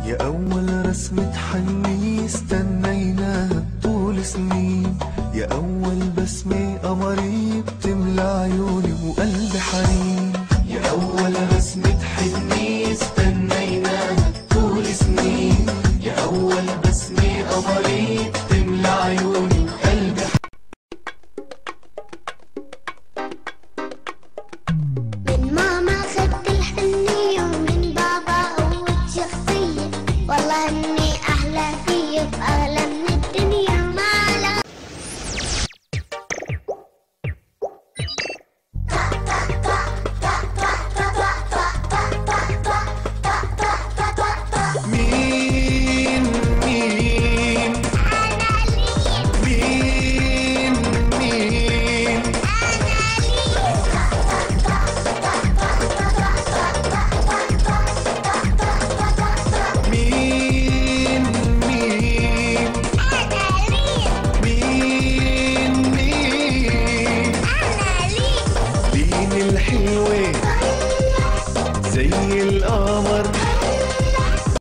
يا أول رسمة حني استنيناها طول سنين، يا أول بسمة قمري بتملى عيوني وقلبي حنين. يا أول رسمة حني استنيناها طول سنين، يا أول بسمة قمري بتملى عيوني وقلبي حنين. من ماما خدت الحنية ومن بابا قوة شخصية، والله اني احلى فيك واغلى من الدنيا ما لا. مين مين انا ليك، مين مين انا مين مين ليك، مين مين انا ليك. مين الحلوة زي القمر